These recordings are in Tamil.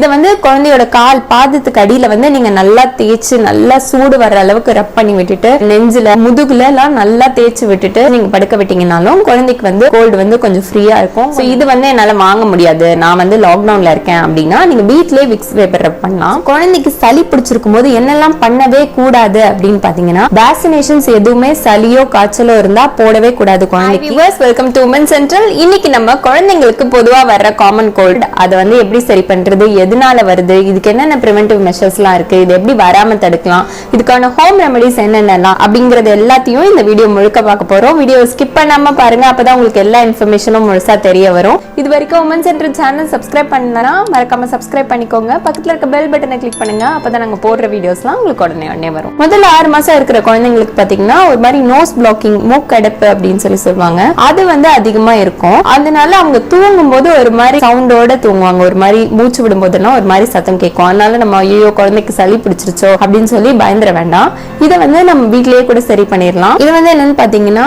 இதை வந்து குழந்தையோட கால் பாதத்துக்கு அடியில வந்து நீங்க நல்லா தேய்ச்சி நல்லா சூடு வர்ற அளவுக்கு ரப் பண்ணி விட்டுட்டு நெஞ்சில முதுகுல எல்லாம் நல்லா தேய்ச்சி விட்டுட்டு நீங்க படுக்க விட்டீங்கன்னாலும் குழந்தைக்கு வந்து கோல்டு வந்து கொஞ்சம் ஃப்ரீயா இருக்கும். இது வந்து என்னால வாங்க முடியாது, நான் வந்து லாக்டவுன்ல இருக்கேன் அப்படின்னா நீங்க வீட்லயே விக்ஸ் வேப்பர் ரப் பண்ணலாம். குழந்தைக்கு சளி பிடிச்சிருக்கும் போது என்னெல்லாம் பண்ணவே கூடாது அப்படின்னு பாத்தீங்கன்னா வேக்சினேஷன்ஸ் எதுவுமே சளியோ காய்ச்சலோ இருந்தா போடவே கூடாது குழந்தைக்கு. Welcome to woman central. இன்னைக்கு நம்ம குழந்தைங்களுக்கு பொதுவா வர்ற காமன் கோல்டு அதை வந்து எப்படி சரி பண்றது, எதனால வருது, இதுக்கு என்னென்ன பிரிவென்டிவ் மெஷர்ஸ்லாம் இருக்கு, இது எப்படி வராம தடுக்கலாம், இதுக்கான ஹோம் ரெமெடிஸ் என்னென்னலாம் அப்படிங்கறது எல்லாத்தையும் இந்த வீடியோ முழுக்க பார்க்க போறோம். வீடியோ ஸ்கிப் பண்ணாம பாருங்க, அப்பதான் உங்களுக்கு எல்லா இன்ஃபர்மேஷனும் முழுசா தெரிய வரும். இது வரைக்கும் உமன் சென்டர் சேனல் சப்ஸ்கிரைப் பண்ணலனா மறக்காம சப்ஸ்கிரைப் பண்ணிக்கோங்க. பக்கத்துல இருக்க பெல் பட்டனை கிளிக் பண்ணுங்க, அப்பதான் நாங்க போடுற வீடியோஸ்லாம் உங்களுக்கு உடனே வரும். முதல்ல 6 மாசம் இருக்கிற குழந்தைங்களுக்கு பாத்தீங்கன்னா ஒரு மாதிரி நோஸ் பிளாக்கிங், மூக்கடைப்பு அப்படின்னு சொல்லுவாங்க, அது வந்து அதிகமா இருக்கும். அதனால அவங்க தூங்கும் போது ஒரு மாதிரி சவுண்டோட தூங்குவாங்க, ஒரு மாதிரி மூச்சு விடும்போது ஒரு மாதிரி சத்தம் கேட்கும். அதனால நம்ம ஐயோ குழந்தைக்கு சளி பிடிச்சிருச்சோ அப்படின்னு சொல்லி பயந்துட வேண்டாம். இதை வந்து நம்ம வீட்லயே கூட சரி பண்ணிடலாம். இது வந்து என்னன்னு பாத்தீங்கன்னா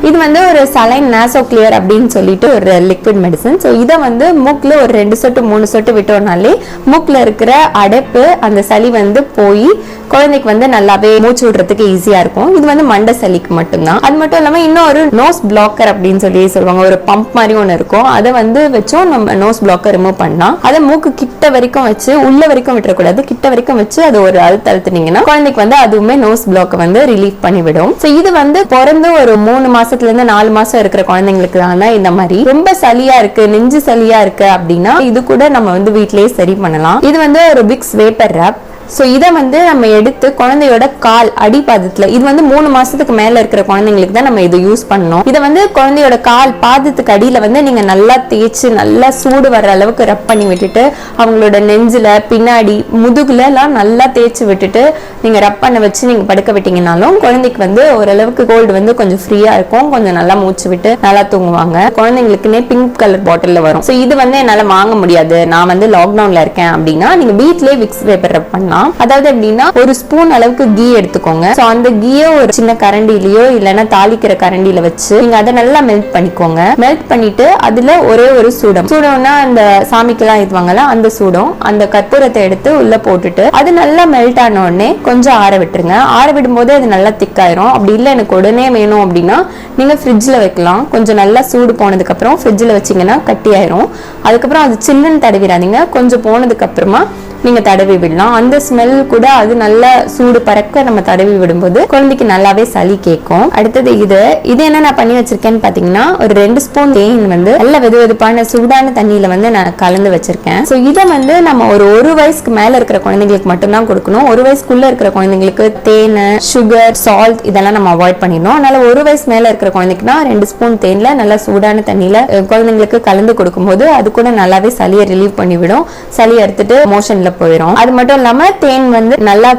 இது வந்து ஒரு சலைன் நாசோ கிளியர் அப்படின்னு சொல்லிட்டு ஒரு லிக்விட் மெடிசன். ஸோ இதை வந்து மூக்குல ஒரு 2 சொட்டு 3 சொட்டு விட்டோம்னாலே மூக்குல இருக்கிற அடைப்பு அந்த சளி வந்து போய் குழந்தைக்கு வந்து நல்லாவே மூச்சு விடுறதுக்கு ஈஸியா இருக்கும். இது வந்து மண்டை சளிக்கு மட்டும்தான். அது மட்டும் இல்லாம இன்னொரு நோஸ் பிளாக்கர் அப்படின்னு சொல்லி சொல்லுவாங்க, ஒரு பம்ப் மாதிரி ஒன்று இருக்கும். அதை வந்து வச்சும் நம்ம நோஸ் பிளாக்கர் ரிமூவ் பண்ணலாம். அதை மூக்கு கிட்ட வரைக்கும் வச்சு உள்ள வரைக்கும் விட்டுறக்கூடாது, கிட்ட வரைக்கும் வச்சு அது ஒரு அழுத்தீங்கன்னா குழந்தைக்கு வந்து அதுவுமே நோஸ் பிளாக்கை வந்து ரிலீஃப் பண்ணிவிடும். ஸோ இது வந்து பிறந்து ஒரு 3 மாசத்துல இருந்து 4 மாசம் இருக்கிற குழந்தைங்களுக்கு தான் இந்த மாதிரி ரொம்ப சளியா இருக்கு, நெஞ்சு சளியா இருக்கு அப்படின்னா இது கூட நம்ம வந்து வீட்லயே சரி பண்ணலாம். இது வந்து ஒரு விக்ஸ் வேப்பர் ரப். ஸோ இதை வந்து நம்ம எடுத்து குழந்தையோட கால் அடிப்பாதத்துல, இது வந்து 3 மாசத்துக்கு மேல இருக்கிற குழந்தைங்களுக்கு தான் நம்ம இதை யூஸ் பண்ணணும். இதை வந்து குழந்தையோட கால் பாதத்துக்கு அடியில வந்து நீங்க நல்லா தேய்ச்சி நல்லா சூடு வர்ற அளவுக்கு ரப் பண்ணி விட்டுட்டு அவங்களோட நெஞ்சில பின்னாடி முதுகுல எல்லாம் நல்லா தேய்ச்சி விட்டுட்டு நீங்க ரப் பண்ண வச்சு நீங்க படுக்க விட்டீங்கன்னாலும் குழந்தைக்கு வந்து ஓரளவுக்கு கோல்டு வந்து கொஞ்சம் ஃப்ரீயா இருக்கும், கொஞ்சம் நல்லா மூச்சு விட்டு நல்லா தூங்குவாங்க. குழந்தைங்களுக்குன்னே பிங்க் கலர் பாட்டில்ல வரும். ஸோ இது வந்து என்னால வாங்க முடியாது, நான் வந்து லாக்டவுன்ல இருக்கேன் அப்படின்னா நீங்க வீட்லயே விக்ஸ் வேப்பர் ரப் பண்ணலாம். அதாவது எப்படின்னா ஒரு ஸ்பூன் அளவுக்கு கீ எடுத்துக்கோங்க. சோ அந்த கீயை ஒரு சின்ன கரண்டிலயோ இல்லைன்னா தாளிக்கிற கரண்டியில வச்சு நீங்க அதை நல்லா மெல்ட் பண்ணிக்கோங்க. மெல்ட் பண்ணிட்டு அதுல ஒரே ஒரு சூடம்னா அந்த சாமிக்கெல்லாம் இதுவாங்கல்ல அந்த சூடம், அந்த கற்பூரத்தை எடுத்து உள்ள போட்டுட்டு அது நல்லா மெல்ட் ஆன உடனே கொஞ்சம் ஆற விட்டுருங்க. ஆற விடும் போது அது நல்லா திக்காயிரும். அப்படி இல்லை எனக்கு உடனே வேணும் அப்படின்னா நீங்க ஃப்ரிட்ஜ்ல வைக்கலாம். கொஞ்சம் நல்லா சூடு போனதுக்கு அப்புறம் ஃப்ரிட்ஜ்ல வச்சீங்கன்னா கட்டி ஆயிரும். அதுக்கப்புறம் அது சில்லுன்னு தடவிடாதீங்க, கொஞ்சம் போனதுக்கு அப்புறமா நீங்க தடவி விடலாம். அந்த ஸ்மெல் கூட அது நல்லா சூடு பறக்க நம்ம தடவி விடும்போது குழந்தைக்கு நல்லாவே சளி கேட்கும். அடுத்தது இது என்ன நான் பண்ணி வச்சிருக்கேன்னு பாத்தீங்கன்னா ஒரு 2 ஸ்பூன் தேன் வந்து நல்ல வெதுவெதுப்பான சூடான தண்ணியில வந்து நான் கலந்து வச்சிருக்கேன். ஸோ இதை வந்து நம்ம ஒரு வயசுக்கு மேல இருக்கிற குழந்தைங்களுக்கு மட்டும்தான் கொடுக்கணும். 1 வயசுக்குள்ள இருக்கிற குழந்தைங்களுக்கு தேன், சுகர், சால்ட் இதெல்லாம் நம்ம அவாய்ட் பண்ணிடணும். அதனால 1 வயசு மேல இருக்கிற குழந்தைக்குனா 2 ஸ்பூன் தேன்ல நல்லா சூடான தண்ணியில குழந்தைங்களுக்கு கலந்து கொடுக்கும்போது அது கூட நல்லாவே சளியை ரிலீவ் பண்ணிவிடும். சளி எடுத்துட்டு மோஷன்ல போயிடும். அது மட்டும் இல்லாம தேன் வந்து நல்லா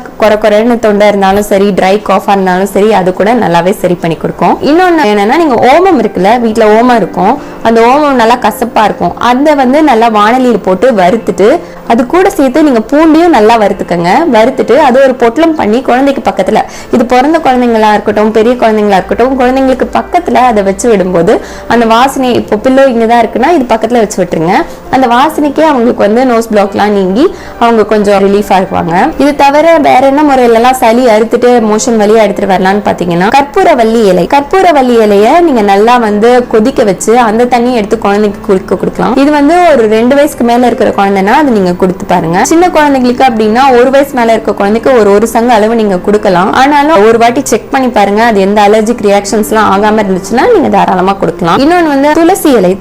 கொரன்னு தொண்டை இருந்தாலும் சரி, ட்ரை காஃபா இருந்தாலும் சரி, அது கூட நல்லாவே சரி பண்ணி கொடுக்கும். இன்னொன்னு என்னன்னா நீங்க ஓமம் இருக்குல்ல, வீட்டுல ஓமம் இருக்கும், அந்த ஓமம் நல்லா கசப்பா இருக்கும், அதை வந்து நல்லா வாணலியில் போட்டு வறுத்துட்டு அது கூட சேர்த்து நீங்க பூண்டையும் நல்லா வறுத்துக்கங்க. வறுத்துட்டு அது ஒரு பொட்டலம் பண்ணி குழந்தைக்கு பக்கத்துல, இது பிறந்த குழந்தைங்களா இருக்கட்டும் பெரிய குழந்தைங்களா இருக்கட்டும், குழந்தைங்களுக்கு பக்கத்துல அதை வச்சு விடும்போது அந்த வாசனை, இப்போ பில்லோ இங்கதான் இருக்குன்னா இது பக்கத்துல வச்சு விட்டுருங்க. அந்த வாசனைக்கே அவங்களுக்கு வந்து நோஸ் பிளாக்லாம் நீங்கி அவங்க கொஞ்சம் ரிலீஃபா இருப்பாங்க. இது தவிர வேற என்ன முறையில எல்லாம் சளி அறுத்துட்டு மோஷன் வழியா எடுத்துட்டு வரலாம்னு பாத்தீங்கன்னா கற்பூரவள்ளி இலைய நீங்க நல்லா வந்து கொதிக்க வச்சு அந்த தண்ணியை எடுத்து குழந்தைக்கு கொடுக்கலாம். இது வந்து ஒரு 2 வயசுக்கு மேல இருக்கிற குழந்தைன்னா அது நீங்க கொடுத்து பாருங்க. சின்ன குழந்தைங்களுக்கு அப்படின்னா 1 வயசு மேல இருக்க குழந்தைக்கு ஒரு சங்க அளவு நீங்க கொடுக்கலாம். ஆனாலும் ஒரு வாட்டி செக் பண்ணி பாருங்க, அது எந்த அலர்ஜிக் ரியாக்ஷன்ஸ் எல்லாம் ஆகாம இருந்துச்சுன்னா நீங்க தாராளமா கொடுக்கலாம். இன்னொன்னு வந்து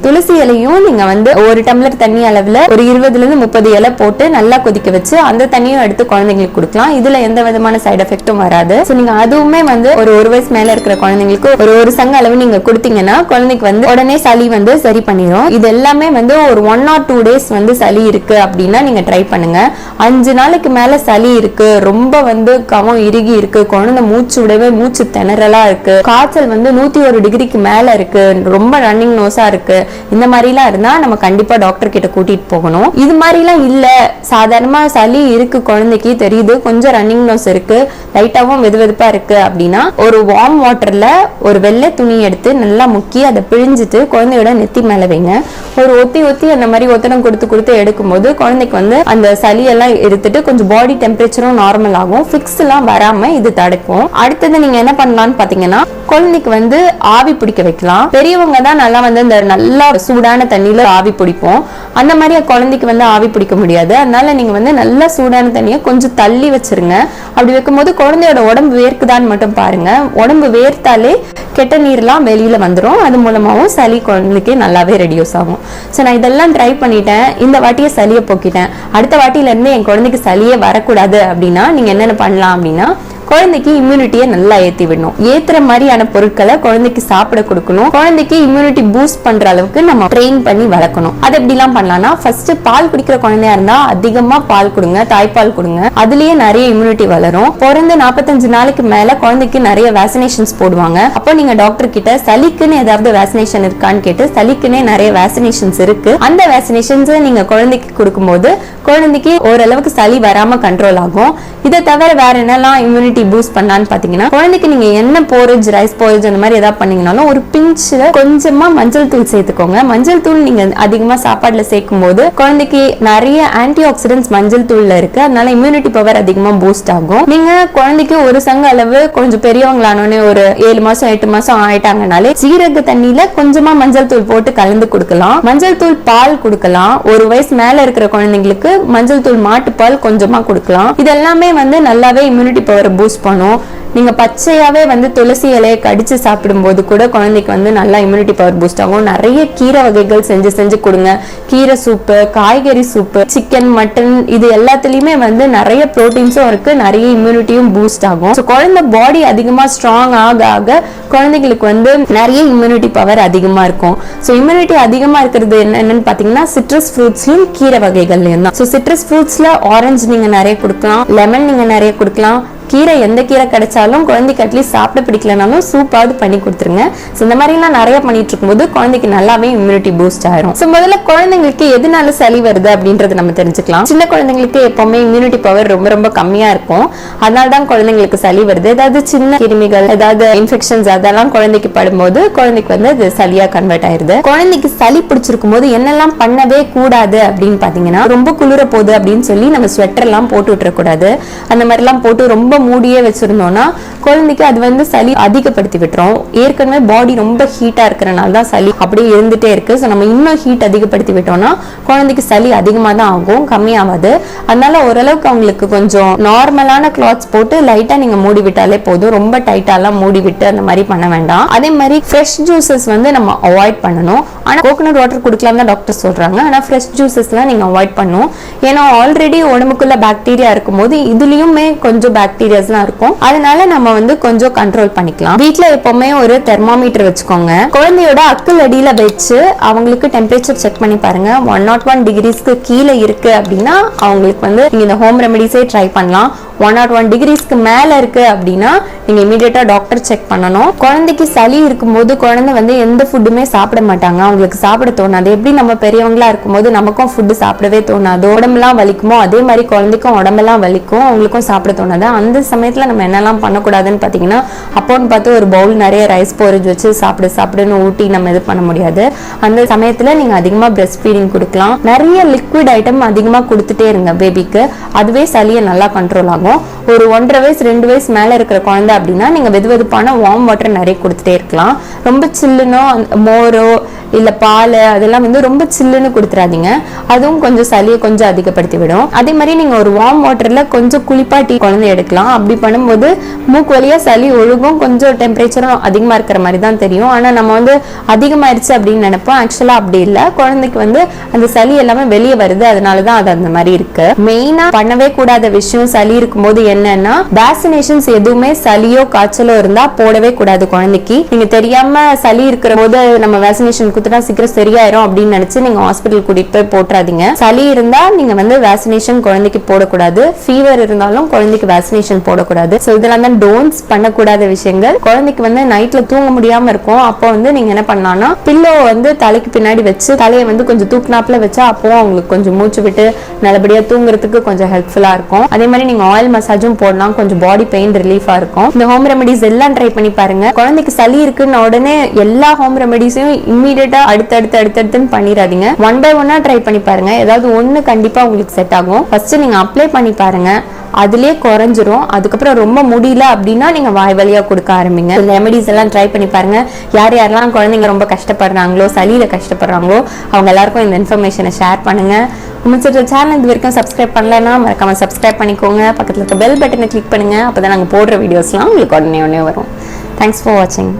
துளசி இலையும் நீங்க வந்து ஒரு டம்ளர் தண்ணி அளவுல ஒரு 20 இருந்து 30 இலை போட்டு நல்லா கொதிக்க வச்சு அந்த தண்ணியும் எடுத்து குழந்தைங்களுக்கு கொடுக்கலாம். இதுல எந்த விதமான சைடு எஃபெக்டும் வராது. சோ நீங்க அதுவுமே வந்து ஒரு வயசு மேல இருக்கிற குழந்தைங்களுக்கு ஒரு சங்க அளவு நீங்க கொடுத்தீங்கன்னா குழந்தைக்கு வந்து உடனே சளி வந்து சரி பண்ணிடும். இது எல்லாமே வந்து ஒரு 1 or 2 days வந்து சளி இருக்கு அப்படின்னா நீங்க ட்ரை பண்ணுங்க. 5 நாளைக்கு மேல சளி இருக்கு, ரொம்ப வந்து கவம் இறுகி இருக்கு, குழந்தை மூச்சு விடவே மூச்சு திணறலா இருக்கு, காய்ச்சல் வந்து 101 டிகிரிக்கு மேல இருக்கு, ரொம்ப ரன்னிங் நோஸா இருக்கு, இந்த மாதிரி எல்லாம் இருந்தா நம்ம கண்டிப்பா டாக்டர் கிட்ட கூட்டிட்டு போகணும். இது மாதிரி எல்லாம் இல்ல, சாதாரணமா சளி இருக்கு குழந்தைக்கு தெரியுது, கொஞ்சம் ரன்னிங் நோஸ் இருக்கு, லைட்டாவும் வெதுவெதுப்பா இருக்கு அப்படின்னா ஒரு வார்ம் வாட்டர்ல ஒரு வெள்ளை துணி எடுத்து நல்லா முக்கி அதை பிழிஞ்சிட்டு குழந்தையோட டம்ளர் நெத்தி மேல வைங்க. ஒரு ஒத்தி அந்த மாதிரி ஒத்தனம் கொடுத்து எடுக்கும்போது குழந்தைக்கு வந்து அந்த சளியெல்லாம் எடுத்துட்டு கொஞ்சம் பாடி டெம்பரேச்சரும் நார்மல் ஆகும். ஃபிக்ஸ் எல்லாம் வராம இது தடுக்கும். அடுத்தது நீங்க என்ன பண்ணலாம்னு பாத்தீங்கன்னா குழந்தைக்கு வந்து ஆவி பிடிக்க வைக்கலாம். பெரியவங்க தான் நல்லா வந்து இந்த நல்லா சூடான தண்ணியில ஆவி பிடிப்போம். அந்த மாதிரி குழந்தைக்கு வந்து ஆவி பிடிக்க முடியாது. அதனால நீங்க வந்து நல்லா சூடான தண்ணியை கொஞ்சம் தள்ளி வச்சிருங்க. அப்படி வைக்கும்போது குழந்தையோட உடம்பு வேர்க்குதான்னு மட்டும் பாருங்க. உடம்பு வேர்த்தாலே கெட்ட நீர்லாம் வெளியில வந்துடும். அது மூலமாவும் சளி குழந்தைக்கு நல்லாவே ரெடியூஸ் ஆகும். ஸோ நான் இதெல்லாம் ட்ரை பண்ணிட்டேன். இந்த வாட்டியை சளியை போக்கிட்டேன். அடுத்த வாட்டியில இருந்து என் குழந்தைக்கு சளியே வரக்கூடாது அப்படின்னா நீங்க என்னென்ன பண்ணலாம் அப்படின்னா குழந்தைக்கு இம்யூனிட்டியை நல்லா ஏற்றி விடணும். ஏத்துற மாதிரியான பொருட்களை குழந்தைக்கு சாப்பிட கொடுக்கணும். குழந்தைக்கு இம்யூனிட்டி பூஸ்ட் பண்ற அளவுக்கு நம்ம ட்ரெயின் பண்ணி வளர்க்கணும். அது எப்படிலாம் பண்ணலாம்னா ஃபர்ஸ்ட் பால் குடிக்கிற குழந்தையா இருந்தா அதிகமா பால் கொடுங்க, தாய்ப்பால் கொடுங்க. அதுலயே நிறைய இம்யூனிட்டி வளரும். பிறந்து 45 நாளைக்கு மேல குழந்தைக்கு நிறைய வேக்சினேஷன்ஸ் போடுவாங்க. அப்போ நீங்க டாக்டர் கிட்ட சளிக்குன்னு ஏதாவது வேக்சினேஷன் இருக்கான்னு கேட்டு சளிக்குன்னே நிறைய வேக்சினேஷன்ஸ் இருக்கு. அந்த வேக்சினேஷன்ஸ் நீங்க குழந்தைக்கு கொடுக்கும்போது குழந்தைக்கு ஓரளவுக்கு சளி வராம கண்ட்ரோல் ஆகும். இதை தவிர வேற என்னெல்லாம் இம்யூனிட்டி பூஸ்ட் பண்ணலான்னு பாத்தீங்கன்னா குழந்தைக்கு நீங்க என்ன போரேஜ், ரைஸ் போரேஜ் அந்த மாதிரி ஏதாவது பண்ணீங்கன்னாலும் ஒரு பிஞ்ச்ல கொஞ்சமா மஞ்சள் தூள் சேர்த்துக்கோங்க. மஞ்சள் தூள் நீங்க அதிகமா சாப்பாடுல சேர்க்கும் போது குழந்தைக்கு நிறைய ஆன்டி ஆக்சிடென்ட்ஸ் மஞ்சள் தூள்ல இருக்கு. அதனால இம்யூனிட்டி பவர் அதிகமா பூஸ்ட் ஆகும். நீங்க குழந்தைக்கு ஒரு சங்க அளவு கொஞ்சம் பெரியவங்களானோடனே ஒரு 7 மாசம் 8 மாசம் ஆயிட்டாங்கனாலே சீரக தண்ணியில கொஞ்சமா மஞ்சள் தூள் போட்டு கலந்து கொடுக்கலாம். மஞ்சள் தூள் பால் கொடுக்கலாம். 1 வயசு மேல இருக்கிற குழந்தைங்களுக்கு மஞ்சள் தூள் மாட்டுப்பால் கொஞ்சமா கொடுக்கலாம். இதெல்லாமே வந்து நல்லாவே இம்யூனிட்டி பவர் பூஸ்ட் பண்ணும். நீங்க பச்சையாவே வந்து துளசி இலையை கடிச்சு சாப்பிடும் போது கூட குழந்தைக்கு வந்து நல்லா இம்யூனிட்டி பவர் பூஸ்ட் ஆகும். நிறைய கீரை வகைகள் செஞ்சு கொடுங்க. கீரை சூப்பு, காய்கறி சூப்பு, சிக்கன், மட்டன் இது எல்லாத்துலயுமே வந்து நிறைய புரோட்டீன்ஸும் இருக்கு. நிறைய இம்யூனிட்டியும் பூஸ்ட் ஆகும். குழந்தை பாடி அதிகமா ஸ்ட்ராங் ஆக குழந்தைங்களுக்கு வந்து நிறைய இம்யூனிட்டி பவர் அதிகமா இருக்கும். இம்யூனிட்டி அதிகமா இருக்கிறது என்னன்னு பாத்தீங்கன்னா சிட்ரஸ் ஃப்ரூட்ஸ்லயும் கீரை வகைகள்லயும் தான். சிட்ரஸ் ஃப்ரூட்ஸ்ல ஆரஞ்சு நீங்க நிறைய கொடுக்கலாம், லெமன் நீங்க நிறைய கொடுக்கலாம். கீரை எந்த கீரை கிடைச்சாலும் குழந்தைக்கு அட்லீஸ்ட் சாப்பிட பிடிக்கலனாலும் சூப்பாவது பண்ணி கொடுத்துருங்க. இந்த மாதிரிலாம் நிறைய பண்ணிட்டு இருக்கும்போது குழந்தைக்கு நல்லாவே இம்யூனிட்டி பூஸ்ட் ஆயிரும். முதல்ல குழந்தைங்களுக்கு எதனால சளி வருது அப்படின்றது நம்ம தெரிஞ்சுக்கலாம். சின்ன குழந்தைங்களுக்கு எப்பவுமே இம்யூனிட்டி பவர் ரொம்ப ரொம்ப கம்மியா இருக்கும். அதனாலதான் குழந்தைங்களுக்கு சளி வருது. ஏதாவது சின்ன கிருமிகள், ஏதாவது இன்ஃபெக்ஷன்ஸ் அதெல்லாம் குழந்தைக்கு படும்போது குழந்தைக்கு வந்து அது சளியா கன்வெர்ட் ஆயிருது. குழந்தைக்கு சளி பிடிச்சிருக்கும் போது என்னெல்லாம் பண்ணவே கூடாது அப்படின்னு பாத்தீங்கன்னா ரொம்ப குளிர போகுது அப்படின்னு சொல்லி நம்ம ஸ்வெட்டர் எல்லாம் போட்டு விட்டுற கூடாது. அந்த மாதிரி எல்லாம் போட்டு ரொம்ப மூடியே வச்சிருந்தோம்னா குழந்தைக்கு அது வந்து சளி அதிகப்படுத்தி விட்டுரும். ஏற்கனவே பாடி ரொம்ப ஹீட்டா இருக்கிறனால தான் சளி அப்படியே இருந்துட்டே இருக்கு. நம்ம இன்னும் ஹீட் அதிகப்படுத்தி விட்டோம்னா குழந்தைக்கு சளி அதிகமா தான் ஆகும், கம்மியாகாது. அதனால ஓரளவுக்கு அவங்களுக்கு கொஞ்சம் நார்மலான கிளாத்ஸ் போட்டு லைட்டா நீங்க மூடி விட்டாலே போதும். ரொம்ப டைட்டாலாம் மூடி விட்டு அந்த மாதிரி பண்ண வேண்டாம். அதே மாதிரி ஃப்ரெஷ் ஜூசஸ் வந்து நம்ம அவாய்ட் பண்ணணும். ஆனா கோகனட் வாட்டர் குடிக்கலாம் தான் டாக்டர் சொல்றாங்க. ஆனா ஃப்ரெஷ் ஜூசஸ்லாம் நீங்க அவாய்ட் பண்ணணும். ஏன்னா ஆல்ரெடி உடம்புக்குள்ள பாக்டீரியா இருக்கும்போது இதுலயுமே கொஞ்சம் பாக்டீரியாஸ்லாம் இருக்கும். அதனால நம்ம வந்து கொஞ்சம் கண்ட்ரோல் பண்ணிக்கலாம். வீட்ல எப்பவுமே ஒரு தெர்மோமீட்டர் வச்சுக்கோங்க. குழந்தையோட அக்குள் அடியில வச்சு அவங்களுக்கு டெம்பரேச்சர் செக் பண்ணி பாருங்க. 101 டிகிரிஸ்க்கு கீழே இருக்கு அப்படின்னா அவங்களுக்கு வந்து நீங்க இந்த ஹோம் ரெமெடிஸே ட்ரை பண்ணலாம். 101 டிகிரிஸ்க்கு மேல இருக்கு அப்படின்னா நீங்க இமீடியட்டா டாக்டர் செக் பண்ணணும். குழந்தைக்கு சளி இருக்கும்போது குழந்தை வந்து எந்த ஃபுட்டுமே சாப்பிட மாட்டாங்க. அவங்களுக்கு சாப்பிட தோணாது. எப்படி நம்ம பெரியவங்களா இருக்கும்போது நமக்கும் ஃபுட்டு சாப்பிடவே தோணாது, உடம்பெல்லாம் வலிக்குமோ அதே மாதிரி குழந்தைக்கும் உடம்பெல்லாம் வலிக்கும், அவங்களுக்கும் சாப்பிட தோணாது. அந்த சமயத்துல நம்ம என்னெல்லாம் பண்ணக்கூடாதுன்னு பாத்தீங்கன்னா அப்போன்னு பார்த்து ஒரு பவுல் நிறைய ரைஸ் போரேஜ் வச்சு சாப்பிடுன்னு ஊட்டி நம்ம இது பண்ண முடியாது. அந்த சமயத்துல நீங்க அதிகமா பிரஸ்ட் ஃபீடிங் கொடுக்கலாம். நிறைய லிக்விட் ஐட்டம் அதிகமா கொடுத்துட்டே இருங்க பேபிக்கு. அதுவே சளியை நல்லா கண்ட்ரோல் ஆகும். ஒரு 1.5 வயசு 2 வயசு மேல இருக்கிற குழந்தை அப்படின்னா நீங்க வெதுவெதுப்பான வார்ம் வாட்டர் நிறைய கொடுத்துட்டே இருக்கலாம். ரொம்ப சில்லுனோ மோரோ இல்ல பால் அதெல்லாம் வந்து ரொம்ப சில்லுன்னு கொடுத்துறாதீங்க. அதுவும் கொஞ்சம் சளியை கொஞ்சம் அதிகப்படுத்தி விடும். அதே மாதிரி நீங்க ஒரு வார்ம் வாட்டர்ல கொஞ்சம் குளிப்பாட்டி குழந்தை எடுக்கலாம். அப்படி பண்ணும்போது மூக்கு வழியா சளி ஒழுகும். கொஞ்சம் டெம்பரேச்சரும் அதிகமா இருக்கிற மாதிரி தான் தெரியும். ஆனா நம்ம வந்து அதிகமாயிருச்சு அப்படின்னு நினைப்போம். ஆக்சுவலா அப்படி இல்லை. குழந்தைக்கு வந்து அந்த சளி எல்லாமே வெளியே வருது. அதனாலதான் அது அந்த மாதிரி இருக்கு. மெயினா பண்ணவே கூடாத விஷயம் சளி இருக்கும்போது என்னன்னா வேக்சினேஷன்ஸ் எதுவுமே சளியோ காய்ச்சலோ இருந்தா போடவே கூடாது குழந்தைக்கு. நீங்க தெரியாம சளி இருக்கிற போது நம்ம வேக்சினேஷன் குத்துனா சீக்கிரம் சரியாயிரும் அப்படின்னு நினைச்சு நீங்க ஹாஸ்பிட்டல் கூட்டிட்டு போய் போட்டுறாதீங்க. சளி இருந்தா நீங்க வந்து வேக்சினேஷன் குழந்தைக்கு போடக்கூடாது. ஃபீவர் இருந்தாலும் குழந்தைக்கு வேக்சினேஷன் போடக்கூடாது. சோ இதெல்லாம் தான் டோன்ட்ஸ் பண்ணக்கூடாத விஷயங்கள். குழந்தைக்கு வந்து நைட்ல தூங்க முடியாம இருக்கும். அப்போ வந்து நீங்க என்ன பண்ணலாம்னா பில்லோ வந்து தலைக்கு பின்னாடி வச்சு தலையை வந்து கொஞ்சம் தூக்குனாப்புல வச்சா அப்போ அவங்களுக்கு கொஞ்சம் மூச்சு விட்டு நல்லபடியா தூங்குறதுக்கு கொஞ்சம் ஹெல்ப்ஃபுல்லா இருக்கும். அதே மாதிரி நீங்க ஆயில் மசாஜும் போடலாம். கொஞ்சம் பாடி பெயின் ரிலீஃபா இருக்கும். இந்த ஹோம் ரெமெடிஸ் எல்லாம் ட்ரை பண்ணி பாருங்க. குழந்தைக்கு சளி இருக்குன்னு உடனே எல்லா ஹோம் ரெமெடிஸையும் இம்மீடியட் இமீடியட்டா அடுத்தடுத்துன்னு பண்ணிடாதீங்க. ஒன் பை ஒன்னா ட்ரை பண்ணி பாருங்க. ஏதாவது ஒண்ணு கண்டிப்பா உங்களுக்கு செட் ஆகும். ஃபர்ஸ்ட் நீங்க அப்ளை பண்ணி பாருங்க, அதுலயே குறைஞ்சிரும். அதுக்கப்புறம் ரொம்ப முடியல அப்படின்னா நீங்க வாய் வழியா கொடுக்க ஆரம்பிங்க. ரெமெடிஸ் எல்லாம் ட்ரை பண்ணி பாருங்க. யாரெல்லாம் குழந்தைங்க ரொம்ப கஷ்டப்படுறாங்களோ, சளியில கஷ்டப்படுறாங்களோ, அவங்க எல்லாருக்கும் இந்த இன்ஃபர்மேஷனை ஷேர் பண்ணுங்க. உங்க சேனல் இது வரைக்கும் சப்ஸ்கிரைப் பண்ணலன்னா மறக்காம சப்ஸ்கிரைப் பண்ணிக்கோங்க. பக்கத்துல இருக்க பெல் பட்டனை கிளிக் பண்ணுங்க. அப்பதான் நாங்க போடுற வீடியோஸ்லாம் உங்களுக்கு உடனே வரும். தேங்க்ஸ் ஃபார் வாட்சிங்.